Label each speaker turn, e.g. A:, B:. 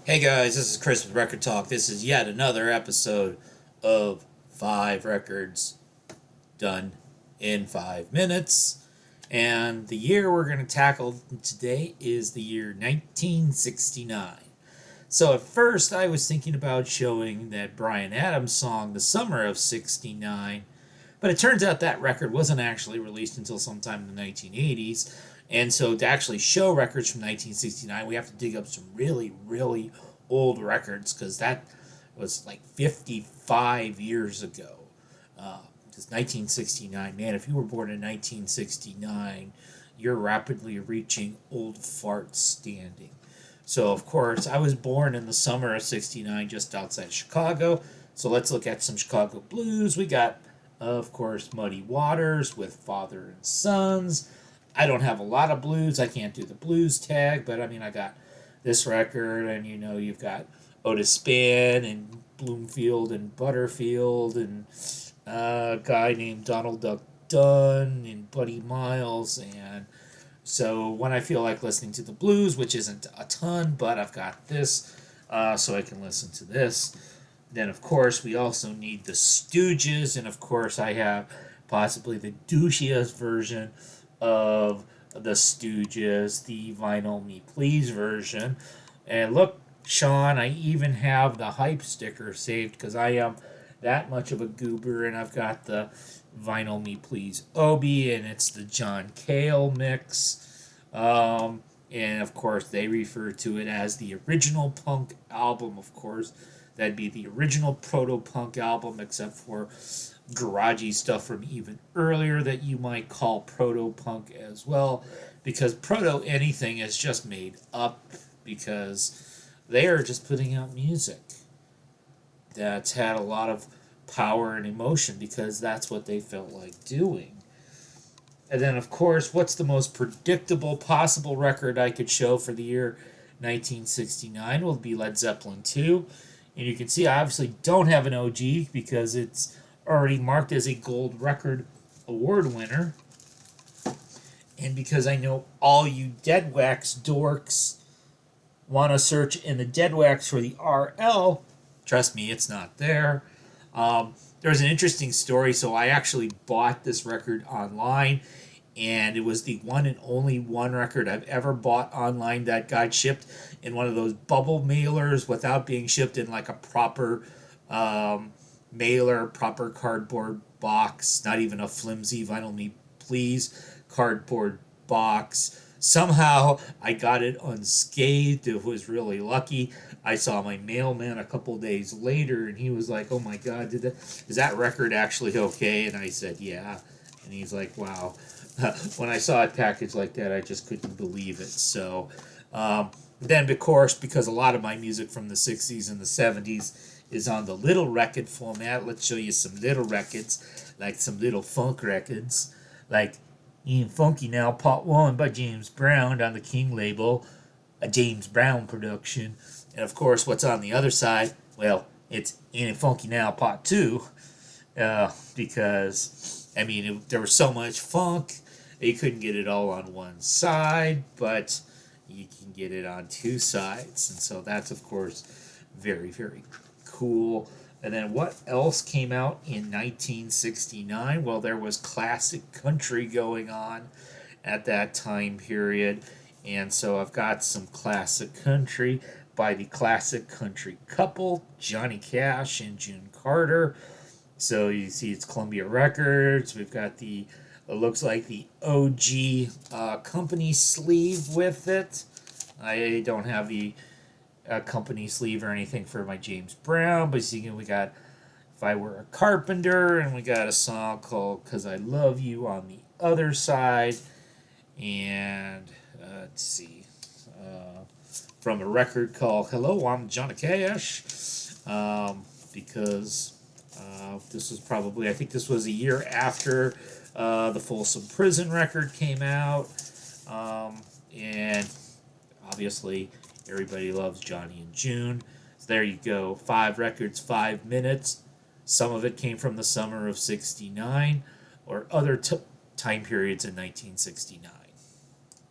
A: Hey guys, this is Chris with Rekkid Talk. This is yet another episode of 5 records done in 5 minutes. And the year we're going to tackle today is the year 1969. So at first I was thinking about showing that Bryan Adams song, The Summer of 69, but it turns out that record wasn't actually released until sometime in the 1980s. And so to actually show records from 1969, we have to dig up some really, really old records because that was like 55 years ago. Because 1969, man, if you were born in 1969, you're rapidly reaching old fart standing. So, of course, I was born in the summer of 69 just outside Chicago. So let's look at some Chicago blues. We got, of course, Muddy Waters with Father and Sons. I don't have a lot of blues. I can't do the blues tag, but I mean, I got this record, and you've got Otis Spann and Bloomfield and Butterfield, and a guy named Donald Duck Dunn and Buddy Miles. And so when I feel like listening to the blues, which isn't a ton, but I've got this, so I can listen to this. Then, of course, we also need the Stooges, and of course, I have possibly the douchiest version of the Stooges, the Vinyl Me Please version. And look, Sean, I even have the hype sticker saved because I am that much of a goober, and I've got the Vinyl Me Please Obi, and it's the John Cale mix. And of course, they refer to it as the original punk album, of course. That'd be the original proto punk album, except for garagey stuff from even earlier that you might call proto punk as well, because proto anything is just made up because they are just putting out music that's had a lot of power and emotion because that's what they felt like doing. And then, of course, what's the most predictable possible record I could show for the year 1969 will be Led Zeppelin 2. And you can see I obviously don't have an OG because it's already marked as a gold record award winner. And because I know all you Dead Wax dorks want to search in the Dead Wax for the RL, trust me, it's not there. There's an interesting story. So I actually bought this record online, and it was the one and only one record I've ever bought online that got shipped in one of those bubble mailers without being shipped in like a proper mailer, proper cardboard box, not even a flimsy Vinyl Me Please cardboard box. Somehow I got it unscathed. It was really lucky. I saw my mailman a couple days later, and he was like, "Oh my God, is that record actually okay?" And I said, "Yeah." And he's like, "Wow." When I saw it packaged like that, I just couldn't believe it. So, then, of course, because a lot of my music from the 60s and the 70s is on the little record format, let's show you some little records, like some little funk records, like Ian Funky Now Part 1 by James Brown on the King label, a James Brown production. And of course, what's on the other side? Well, it's Ian Funky Now Part 2, because, I mean, there was so much funk, you couldn't get it all on one side, but you can get it on two sides. And so that's, of course, very, very cool. And then what else came out in 1969? Well, there was classic country going on at that time period. And so I've got some classic country by the classic country couple, Johnny Cash and June Carter. So you see it's Columbia Records. We've got it looks like the OG company sleeve with it. I don't have the company sleeve or anything for my James Brown, but see, we got If I Were a Carpenter, and we got a song called Cause I Love You on the other side. And let's see, from a record called Hello, I'm Johnny Cash, because this was probably, I think this was a year after the Folsom Prison record came out. And obviously, everybody loves Johnny and June. So there you go. 5 records, 5 minutes. Some of it came from the summer of 69 or other time periods in 1969.